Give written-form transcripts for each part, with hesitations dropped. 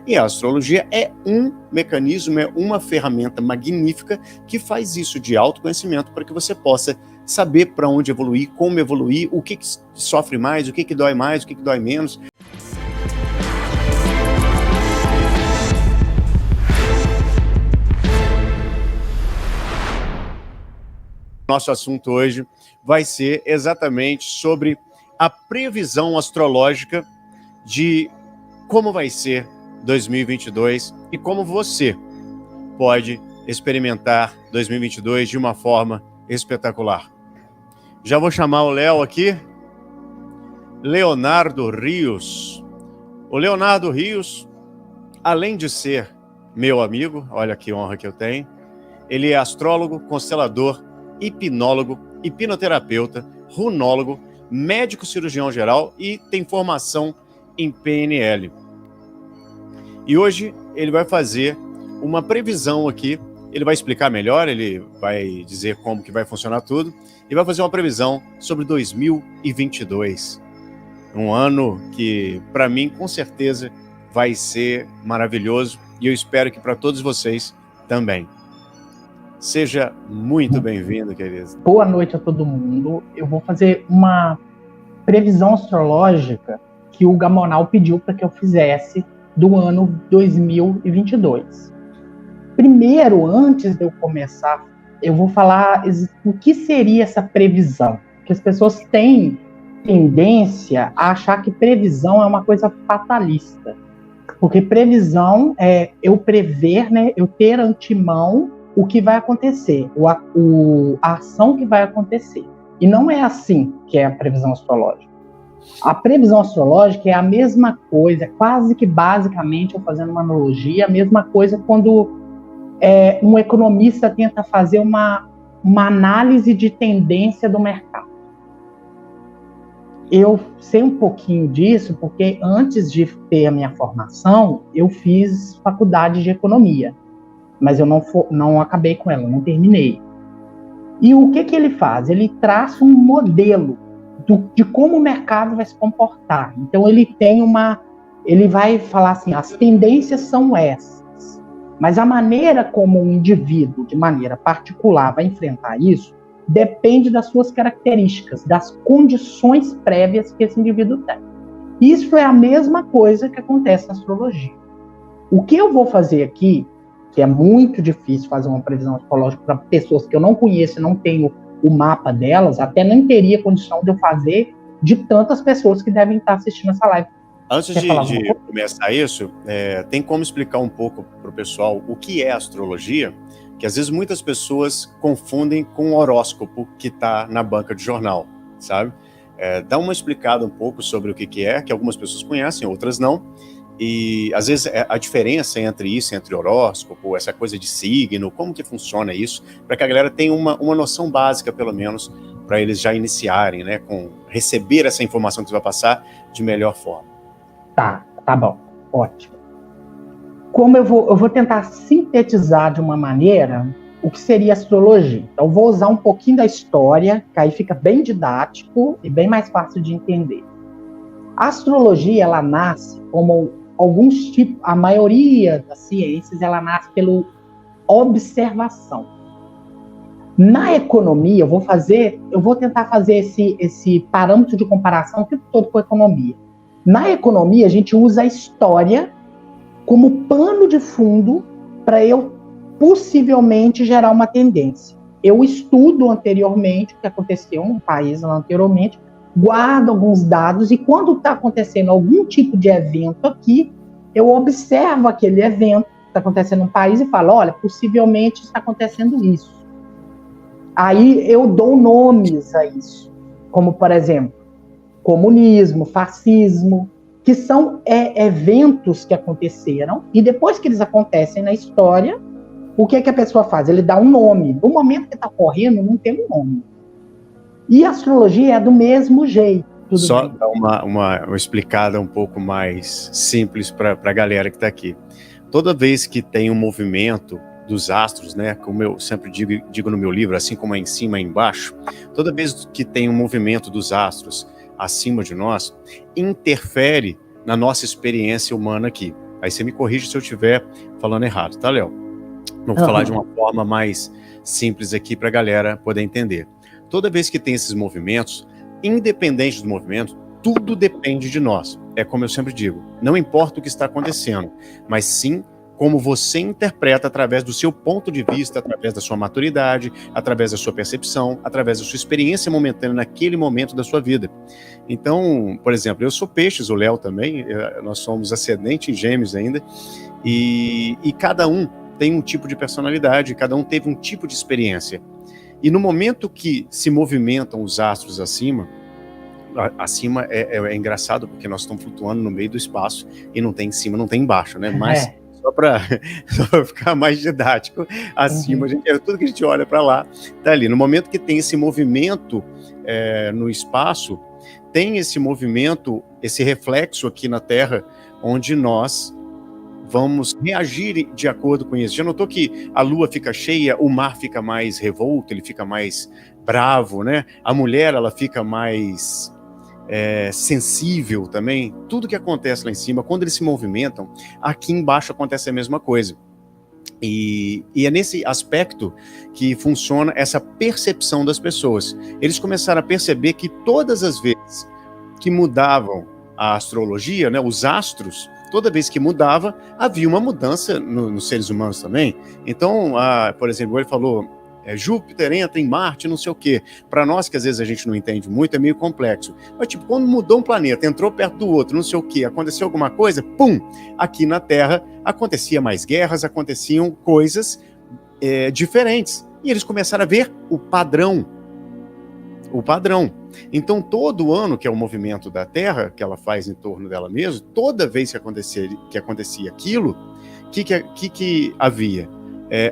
E a astrologia é um mecanismo, é uma ferramenta magnífica que faz isso de autoconhecimento para que você possa saber para onde evoluir, como evoluir, o que sofre mais, o que dói mais, o que dói menos. Nosso assunto hoje vai ser exatamente sobre a previsão astrológica de como vai ser 2022 e como você pode experimentar 2022 de uma forma espetacular. Já vou chamar o Léo aqui, Leonardo Rios. O Leonardo Rios, além de ser meu amigo, olha que honra que eu tenho, ele é astrólogo, constelador, hipnólogo, hipnoterapeuta, runólogo, médico cirurgião geral e tem formação em PNL. E hoje ele vai fazer uma previsão aqui, ele vai explicar melhor, ele vai dizer como que vai funcionar tudo, e vai fazer uma previsão sobre 2022. Um ano que, para mim, com certeza, vai ser maravilhoso, e eu espero que para todos vocês também. Seja muito bem-vindo, querido. Boa noite a todo mundo. Eu vou fazer uma previsão astrológica que o Gamonal pediu para que eu fizesse do ano 2022. Primeiro, antes de eu começar, eu vou falar o que seria essa previsão. Porque as pessoas têm tendência a achar que previsão é uma coisa fatalista. Porque previsão é eu prever, né, eu ter antemão o que vai acontecer, a ação que vai acontecer. E não é assim que é a previsão astrológica. A previsão astrológica é a mesma coisa, quase que basicamente, eu fazendo uma analogia, a mesma coisa quando um economista tenta fazer uma análise de tendência do mercado. Eu sei um pouquinho disso porque antes de ter a minha formação, eu fiz faculdade de economia. Mas eu não acabei com ela, não terminei. E o que ele faz? Ele traça um modelo de como o mercado vai se comportar. Então ele vai falar assim, as tendências são essas, mas a maneira como um indivíduo, de maneira particular, vai enfrentar isso, depende das suas características, das condições prévias que esse indivíduo tem. Isso é a mesma coisa que acontece na astrologia. O que eu vou fazer aqui, que é muito difícil fazer uma previsão astrológica para pessoas que eu não conheço, não tenho o mapa delas, até nem teria condição de eu fazer de tantas pessoas que devem estar assistindo essa live. Antes de começar isso, tem como explicar um pouco para o pessoal o que é astrologia? Que às vezes muitas pessoas confundem com o horóscopo que está na banca de jornal, sabe? Dá uma explicada um pouco sobre o que é, que algumas pessoas conhecem, outras não. E às vezes a diferença entre isso, entre horóscopo, essa coisa de signo, como que funciona isso, para que a galera tenha uma noção básica, pelo menos, para eles já iniciarem, né, com receber essa informação que você vai passar de melhor forma. Tá bom, ótimo. Como eu vou tentar sintetizar de uma maneira o que seria astrologia. Então, eu vou usar um pouquinho da história, que aí fica bem didático e bem mais fácil de entender. A astrologia, ela nasce como alguns tipos, a maioria das ciências, ela nasce pela observação. Na economia, eu vou tentar fazer esse parâmetro de comparação o tempo todo com a economia. Na economia, a gente usa a história como pano de fundo para eu possivelmente gerar uma tendência. Eu estudo anteriormente o que aconteceu no país anteriormente, guardo alguns dados e quando está acontecendo algum tipo de evento aqui, eu observo aquele evento que está acontecendo no país e falo, olha, possivelmente está acontecendo isso. Aí eu dou nomes a isso, como, por exemplo, comunismo, fascismo, que são eventos que aconteceram e depois que eles acontecem na história, o que a pessoa faz? Ele dá um nome. No momento que está ocorrendo, não tem um nome. E a astrologia é do mesmo jeito. Só dar uma explicada um pouco mais simples para a galera que está aqui. Toda vez que tem um movimento dos astros, né, como eu sempre digo no meu livro, assim como é em cima e embaixo, toda vez que tem um movimento dos astros acima de nós, interfere na nossa experiência humana aqui. Aí você me corrige se eu estiver falando errado, tá, Léo? Vou falar de uma forma mais simples aqui para a galera poder entender. Toda vez que tem esses movimentos, independente do movimento, tudo depende de nós. É como eu sempre digo, não importa o que está acontecendo, mas sim como você interpreta através do seu ponto de vista, através da sua maturidade, através da sua percepção, através da sua experiência momentânea naquele momento da sua vida. Então, por exemplo, eu sou peixes, o Léo também, nós somos ascendente em gêmeos ainda, e cada um tem um tipo de personalidade, cada um teve um tipo de experiência. E no momento que se movimentam os astros acima é engraçado, porque nós estamos flutuando no meio do espaço, e não tem em cima, não tem embaixo, né? Mas só para ficar mais didático, acima, tudo que a gente olha para lá, tá ali. No momento que tem esse movimento no espaço, tem esse movimento, esse reflexo aqui na Terra, onde nós vamos reagir de acordo com isso. Já notou que a lua fica cheia, o mar fica mais revolto, ele fica mais bravo, né? A mulher, ela fica mais sensível também. Tudo que acontece lá em cima, quando eles se movimentam, aqui embaixo acontece a mesma coisa. E é nesse aspecto que funciona essa percepção das pessoas. Eles começaram a perceber que todas as vezes que mudavam a astrologia, né, os astros, toda vez que mudava, havia uma mudança nos seres humanos também. Então, por exemplo, ele falou, Júpiter entra em Marte, não sei o quê. Para nós, que às vezes a gente não entende muito, é meio complexo. Mas, tipo, quando mudou um planeta, entrou perto do outro, não sei o quê, aconteceu alguma coisa, pum! Aqui na Terra, acontecia mais guerras, aconteciam coisas diferentes. E eles começaram a ver o padrão. Então, todo ano, que é o movimento da Terra, que ela faz em torno dela mesma, toda vez que acontecia aquilo, que havia?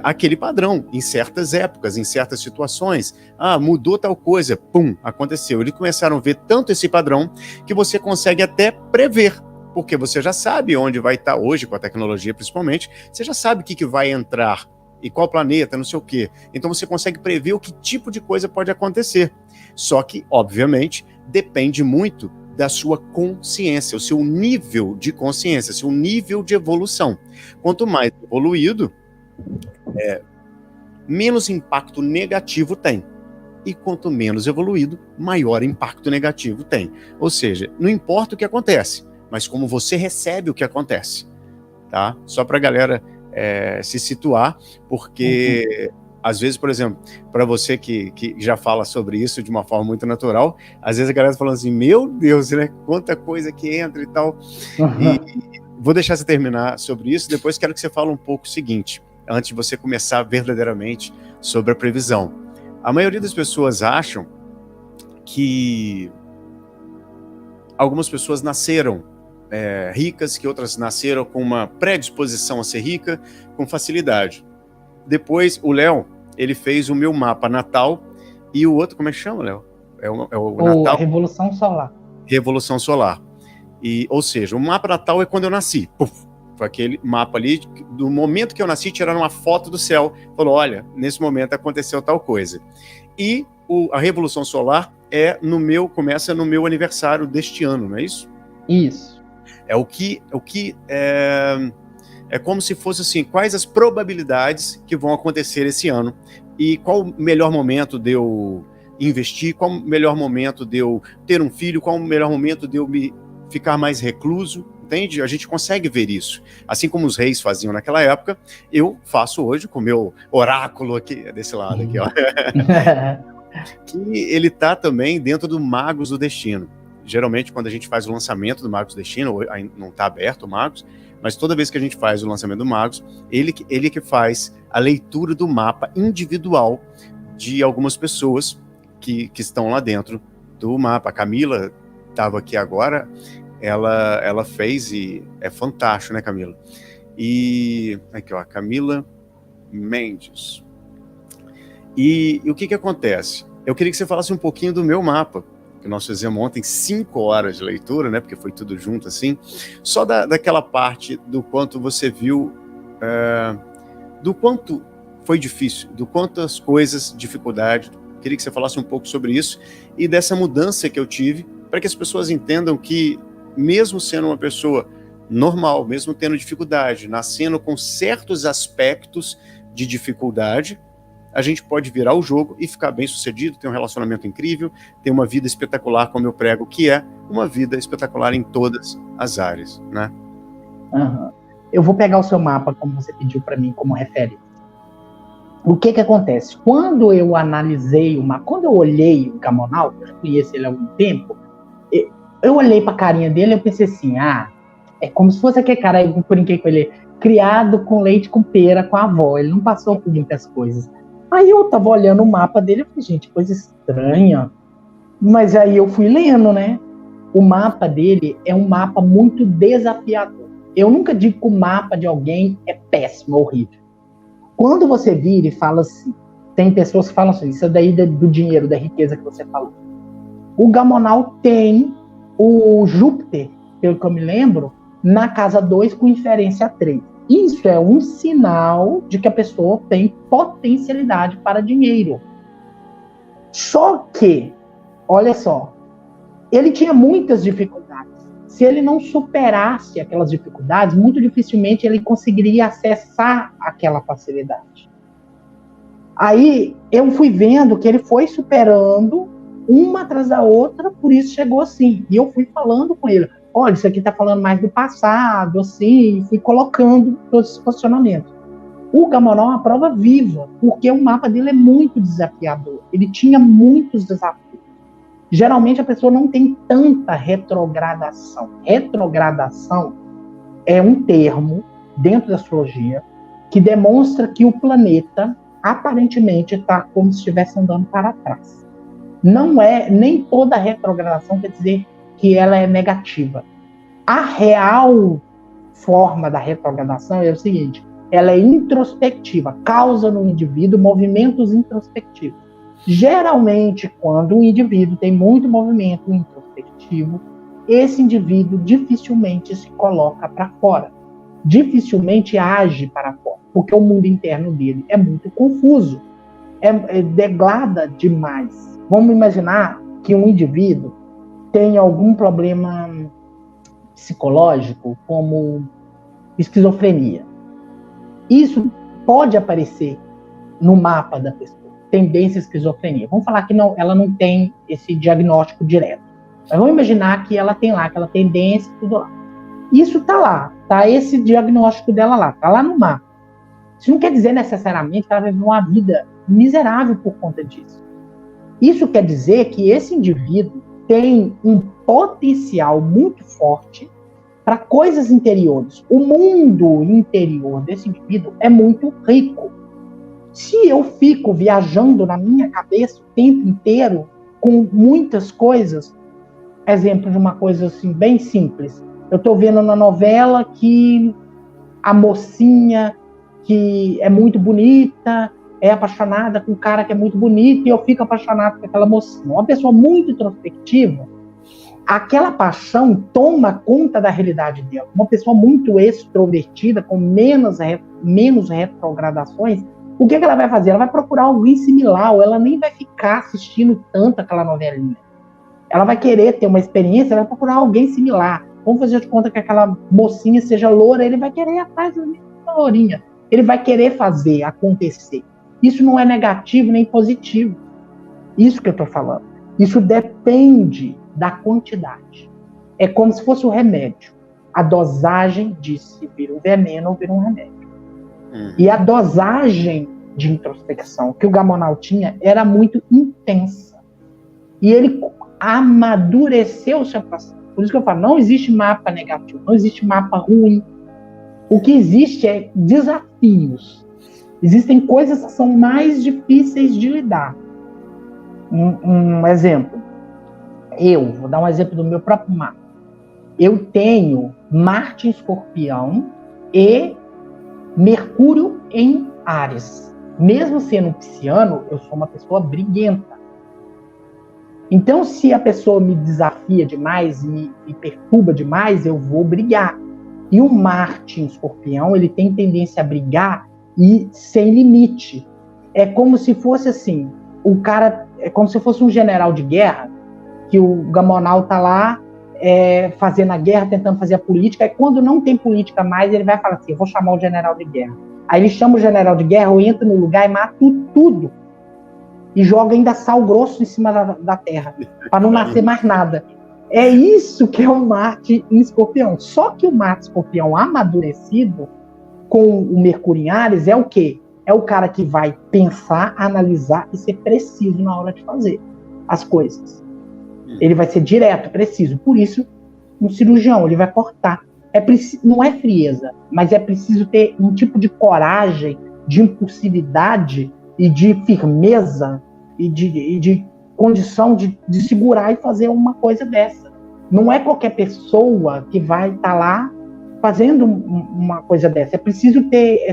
Aquele padrão, em certas épocas, em certas situações. Mudou tal coisa, pum, aconteceu. Eles começaram a ver tanto esse padrão que você consegue até prever, porque você já sabe onde vai estar hoje, com a tecnologia principalmente, você já sabe o que vai entrar, e qual planeta, não sei o quê. Então você consegue prever o que tipo de coisa pode acontecer. Só que, obviamente, depende muito da sua consciência, o seu nível de consciência, seu nível de evolução. Quanto mais evoluído, menos impacto negativo tem. E quanto menos evoluído, maior impacto negativo tem. Ou seja, não importa o que acontece, mas como você recebe o que acontece. Tá? Só para a galera se situar, porque às vezes, por exemplo, para você que já fala sobre isso de uma forma muito natural, às vezes a galera tá falando assim, meu Deus, né? Quanta coisa que entra e tal. E vou deixar você terminar sobre isso, depois quero que você fale um pouco o seguinte, antes de você começar verdadeiramente sobre a previsão. A maioria das pessoas acham que algumas pessoas nasceram ricas, que outras nasceram com uma predisposição a ser rica, com facilidade. Depois, o Léo, ele fez o meu mapa natal, e o outro, como é que chama, Léo? É o Natal? Revolução Solar. Revolução Solar. Ou seja, o mapa natal é quando eu nasci. Puf, foi aquele mapa ali, do momento que eu nasci, tiraram uma foto do céu, falou, olha, nesse momento aconteceu tal coisa. E a Revolução Solar começa no meu aniversário deste ano, não é isso? Isso. É como se fosse assim, quais as probabilidades que vão acontecer esse ano e qual o melhor momento de eu investir, qual o melhor momento de eu ter um filho, qual o melhor momento de eu me ficar mais recluso, entende? A gente consegue ver isso. Assim como os reis faziam naquela época, eu faço hoje com o meu oráculo aqui, desse lado aqui, ó. Que ele está também dentro do Magos do Destino. Geralmente, quando a gente faz o lançamento do Magos do Destino, não está aberto o Magos, mas toda vez que a gente faz o lançamento do Magos, ele que faz a leitura do mapa individual de algumas pessoas que estão lá dentro do mapa. A Camila estava aqui agora, ela fez e é fantástico, né, Camila? E aqui, ó, Camila Mendes. E o que acontece? Eu queria que você falasse um pouquinho do meu mapa, que nós fizemos ontem, 5 horas de leitura, né, porque foi tudo junto assim, só daquela parte do quanto você viu, do quanto foi difícil, do quantas coisas, dificuldade. Queria que você falasse um pouco sobre isso e dessa mudança que eu tive, para que as pessoas entendam que, mesmo sendo uma pessoa normal, mesmo tendo dificuldade, nascendo com certos aspectos de dificuldade, a gente pode virar o jogo e ficar bem sucedido, ter um relacionamento incrível, ter uma vida espetacular, como eu prego, que é uma vida espetacular em todas as áreas, né? Uhum. Eu vou pegar o seu mapa, como você pediu para mim, como referência. O que acontece? Quando eu analisei o mapa, quando eu olhei o Gamonal, eu já conheço ele há algum tempo, eu olhei para a carinha dele e eu pensei assim, é como se fosse aquele cara, eu brinquei com ele, criado com leite com pera com a avó, ele não passou por muitas coisas. Aí eu tava olhando o mapa dele e falei, gente, coisa estranha. Mas aí eu fui lendo, né? O mapa dele é um mapa muito desafiador. Eu nunca digo que o mapa de alguém é péssimo, horrível. Quando você vira e fala assim, tem pessoas que falam assim, isso daí do dinheiro, da riqueza que você falou. O Gamonal tem o Júpiter, pelo que eu me lembro, na casa 2 com inferência 3. Isso é um sinal de que a pessoa tem potencialidade para dinheiro. Só que, olha só, ele tinha muitas dificuldades. Se ele não superasse aquelas dificuldades, muito dificilmente ele conseguiria acessar aquela facilidade. Aí eu fui vendo que ele foi superando uma atrás da outra, por isso chegou assim. E eu fui falando com ele, olha, isso aqui está falando mais do passado, assim, fui colocando todos esses posicionamentos. O Gamonal é uma prova viva, porque o mapa dele é muito desafiador. Ele tinha muitos desafios. Geralmente a pessoa não tem tanta retrogradação. Retrogradação é um termo dentro da astrologia que demonstra que o planeta aparentemente está como se estivesse andando para trás. Não é, nem toda retrogradação quer dizer que ela é negativa. A real forma da retrogradação é o seguinte, ela é introspectiva, causa no indivíduo movimentos introspectivos. Geralmente, quando um indivíduo tem muito movimento introspectivo, esse indivíduo dificilmente se coloca para fora, dificilmente age para fora, porque o mundo interno dele é muito confuso, deglada demais. Vamos imaginar que um indivíduo tem algum problema psicológico, como esquizofrenia. Isso pode aparecer no mapa da pessoa, tendência à esquizofrenia. Vamos falar que não, ela não tem esse diagnóstico direto. Mas vamos imaginar que ela tem lá aquela tendência, tudo lá. Isso está lá, está esse diagnóstico dela lá, está lá no mapa. Isso não quer dizer necessariamente que ela vai viver uma vida miserável por conta disso. Isso quer dizer que esse indivíduo tem um potencial muito forte para coisas interiores. O mundo interior desse indivíduo é muito rico. Se eu fico viajando na minha cabeça o tempo inteiro com muitas coisas, exemplo de uma coisa assim bem simples, eu estou vendo na novela que a mocinha que é muito bonita é apaixonada com um cara que é muito bonito e eu fico apaixonado por aquela mocinha. Uma pessoa muito introspectiva, aquela paixão toma conta da realidade dela. Uma pessoa muito extrovertida, com menos retrogradações, o que ela vai fazer? Ela vai procurar alguém similar, ou ela nem vai ficar assistindo tanto aquela novelinha. Ela vai querer ter uma experiência, ela vai procurar alguém similar. Vamos fazer de conta que aquela mocinha seja loura, ele vai querer ir atrás da mesma lourinha. Ele vai querer fazer acontecer. Isso não é negativo nem positivo. Isso que eu estou falando. Isso depende da quantidade. É como se fosse um remédio. A dosagem diz se vira um veneno ou vira um remédio. E a dosagem de introspecção que o Gamonal tinha era muito intensa. E ele amadureceu o seu processo. Por isso que eu falo, não existe mapa negativo, não existe mapa ruim. O que existe é desafios. Existem coisas que são mais difíceis de lidar. Um exemplo. Vou dar um exemplo do meu próprio mapa. Eu tenho Marte em Escorpião e Mercúrio em Áries. Mesmo sendo pisciano, eu sou uma pessoa briguenta. Então, se a pessoa me desafia demais, me perturba demais, eu vou brigar. E o Marte em Escorpião, ele tem tendência a brigar e sem limite. É como se fosse assim, é como se fosse um general de guerra, que o Gamonal tá lá fazendo a guerra, tentando fazer a política, e quando não tem política mais, ele vai falar assim, eu vou chamar o general de guerra. Aí ele chama o general de guerra, ou entra no lugar e mata tudo. E joga ainda sal grosso em cima da terra, para não nascer mais nada. É isso que é o Marte em Escorpião. Só que o Marte Escorpião amadurecido, com o Mercúrio em Áries, é o quê? É o cara que vai pensar, analisar e ser preciso na hora de fazer as coisas. Ele vai ser direto, preciso. Por isso, um cirurgião, ele vai cortar. Não é frieza, mas é preciso ter um tipo de coragem, de impulsividade e de firmeza e de condição de segurar e fazer uma coisa dessa. Não é qualquer pessoa que vai estar lá fazendo uma coisa dessa. É preciso ter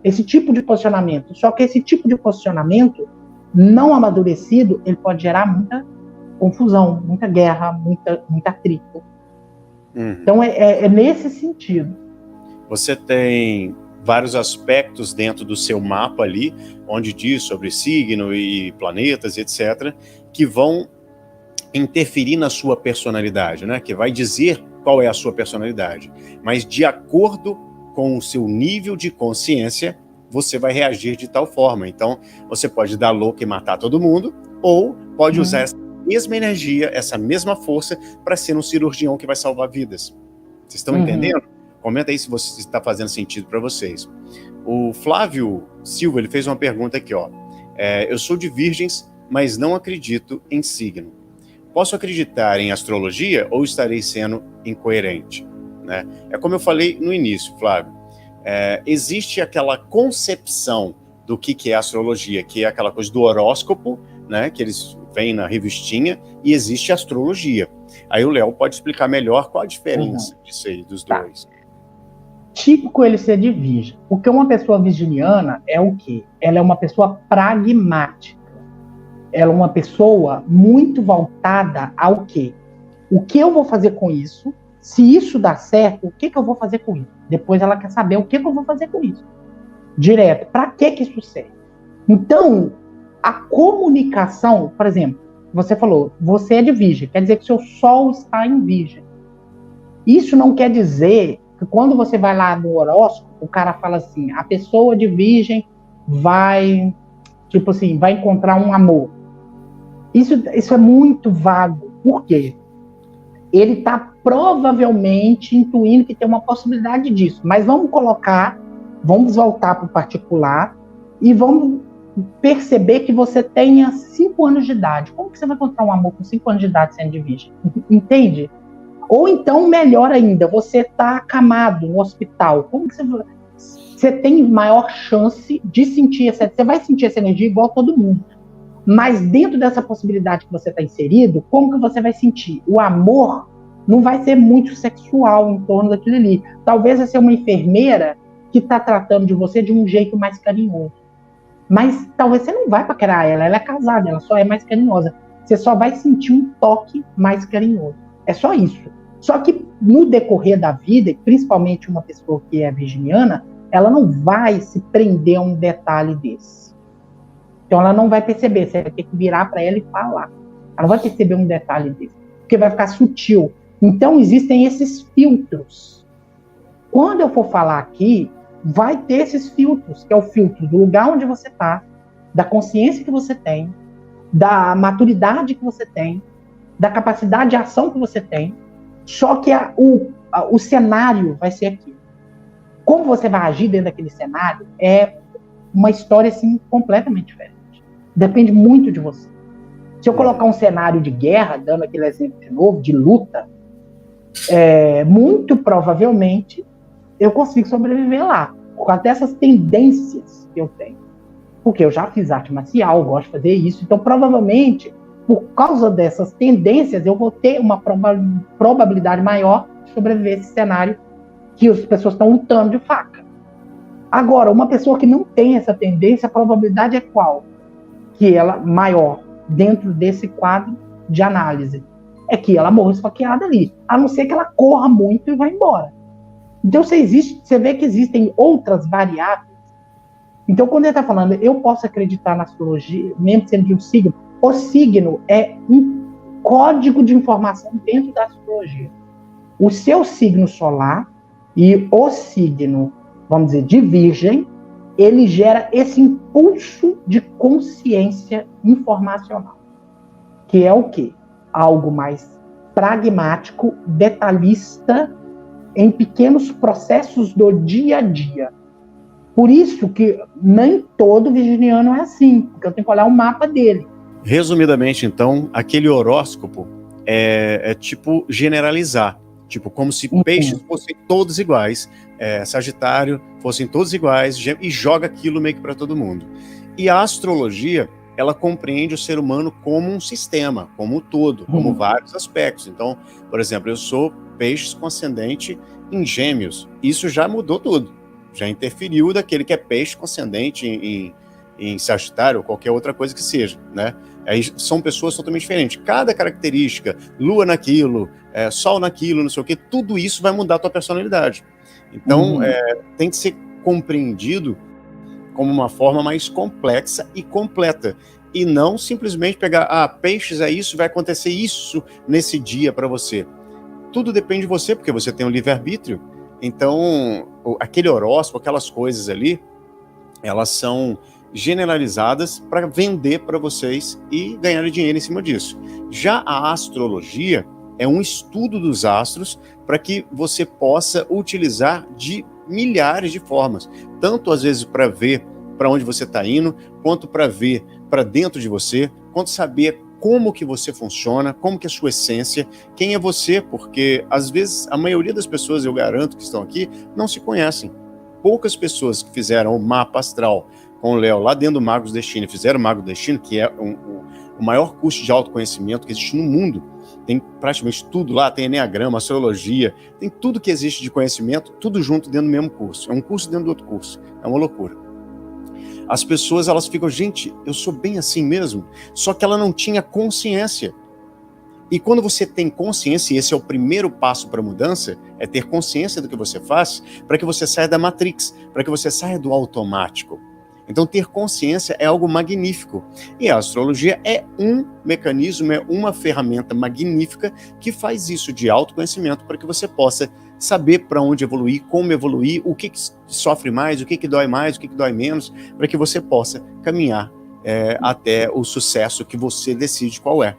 esse tipo de posicionamento. Só que esse tipo de posicionamento não amadurecido, ele pode gerar muita confusão, muita guerra, muita atrito. Então é nesse sentido. Você tem vários aspectos dentro do seu mapa ali, onde diz sobre signo e planetas, etc., que vão interferir na sua personalidade, né? Que vai dizer qual é a sua personalidade. Mas de acordo com o seu nível de consciência, você vai reagir de tal forma. Então, você pode dar louco e matar todo mundo, ou pode usar essa mesma energia, essa mesma força, para ser um cirurgião que vai salvar vidas. Vocês estão entendendo? Comenta aí se está fazendo sentido para vocês. O Flávio Silva, ele fez uma pergunta aqui, ó. Eu sou de Virgens, mas não acredito em signo. Posso acreditar em astrologia ou estarei sendo incoerente? Né? É como eu falei no início, Flávio. Existe aquela concepção do que é astrologia, que é aquela coisa do horóscopo, né, que eles vêm na revistinha, e existe a astrologia. Aí o Léo pode explicar melhor qual a diferença disso aí, dos dois. Típico ele ser de Virgem. Porque uma pessoa virginiana é o quê? Ela é uma pessoa pragmática. Ela é uma pessoa muito voltada ao quê? O que eu vou fazer com isso? Se isso dá certo, o que eu vou fazer com isso? Depois ela quer saber o que eu vou fazer com isso. Direto. Para que isso serve? Então, a comunicação, por exemplo, você falou, você é de Virgem, quer dizer que seu Sol está em Virgem. Isso não quer dizer que quando você vai lá no horóscopo, o cara fala assim, a pessoa de Virgem vai, tipo assim, vai encontrar um amor. Isso é muito vago. Por quê? Ele está provavelmente intuindo que tem uma possibilidade disso. Mas vamos voltar para o particular e vamos perceber que você tenha 5 anos de idade. Como que você vai encontrar um amor com 5 anos de idade sendo de Virgem? Entende? Ou então, melhor ainda, você está acamado no hospital. Como que você tem maior chance de sentir você vai sentir essa energia igual todo mundo. Mas dentro dessa possibilidade que você está inserido, como que você vai sentir? O amor não vai ser muito sexual em torno daquilo ali. Talvez vai ser uma enfermeira que está tratando de você de um jeito mais carinhoso. Mas talvez você não vai paquerar ela é casada, ela só é mais carinhosa. Você só vai sentir um toque mais carinhoso. É só isso. Só que no decorrer da vida, principalmente uma pessoa que é virginiana, ela não vai se prender a um detalhe desse. Então ela não vai perceber, você vai ter que virar para ela e falar. Ela não vai perceber um detalhe desse, porque vai ficar sutil. Então existem esses filtros. Quando eu for falar aqui, vai ter esses filtros, que é o filtro do lugar onde você está, da consciência que você tem, da maturidade que você tem, da capacidade de ação que você tem. Só que o cenário vai ser aqui. Como você vai agir dentro daquele cenário é uma história assim, completamente diferente. Depende muito de você. Se eu colocar um cenário de guerra, dando aquele exemplo de novo, de luta, muito provavelmente eu consigo sobreviver lá, por causa dessas tendências que eu tenho. Porque eu já fiz arte marcial, eu gosto de fazer isso, então provavelmente, por causa dessas tendências, eu vou ter uma probabilidade maior de sobreviver a esse cenário que as pessoas estão lutando de faca. Agora, uma pessoa que não tem essa tendência, a probabilidade é qual? Que ela, maior, dentro desse quadro de análise, é que ela morra esfaqueada ali, a não ser que ela corra muito e vá embora. Então você vê que existem outras variáveis. Então quando ele está falando, eu posso acreditar na astrologia, mesmo sendo de um signo, o signo é código de informação dentro da astrologia. O seu signo solar e o signo, vamos dizer, de Virgem, ele gera esse impulso de consciência informacional, que é o quê? Algo mais pragmático, detalhista, em pequenos processos do dia a dia. Por isso que nem todo virginiano é assim, porque eu tenho que olhar o mapa dele. Resumidamente, então, aquele horóscopo é tipo generalizar. Tipo, como se peixes fossem todos iguais, Sagitário fossem todos iguais, e joga aquilo meio que para todo mundo. E a astrologia, ela compreende o ser humano como um sistema, como um todo, como vários aspectos. Então, por exemplo, eu sou peixes com ascendente em Gêmeos. Isso já mudou tudo. Já interferiu daquele que é peixe com ascendente em Sagitário ou qualquer outra coisa que seja, né? Aí são pessoas totalmente diferentes. Cada característica, lua naquilo, sol naquilo, não sei o quê, tudo isso vai mudar a tua personalidade. Então, tem que ser compreendido como uma forma mais complexa e completa. E não simplesmente pegar, peixes é isso, vai acontecer isso nesse dia para você. Tudo depende de você, porque você tem um livre-arbítrio. Então, aquele horóscopo, aquelas coisas ali, elas são generalizadas para vender para vocês e ganhar dinheiro em cima disso. Já a astrologia é um estudo dos astros para que você possa utilizar de milhares de formas, tanto às vezes para ver para onde você está indo, quanto para ver para dentro de você, quanto saber como que você funciona, como que é a sua essência, quem é você, porque às vezes a maioria das pessoas, eu garanto que estão aqui, não se conhecem. Poucas pessoas que fizeram o mapa astral com o Léo lá dentro do Magos do Destino, fizeram o Mago do Destino, que é o maior curso de autoconhecimento que existe no mundo. Tem praticamente tudo lá, tem eneagrama, astrologia, tem tudo que existe de conhecimento, tudo junto dentro do mesmo curso. É um curso dentro do outro curso, é uma loucura. As pessoas, elas ficam, gente, eu sou bem assim mesmo, só que ela não tinha consciência. E quando você tem consciência, e esse é o primeiro passo para a mudança, é ter consciência do que você faz, para que você saia da Matrix, para que você saia do automático. Então, ter consciência é algo magnífico. E a astrologia é um mecanismo, é uma ferramenta magnífica que faz isso de autoconhecimento para que você possa saber para onde evoluir, como evoluir, o que sofre mais, o que dói mais, o que dói menos, para que você possa caminhar até o sucesso que você decide qual é.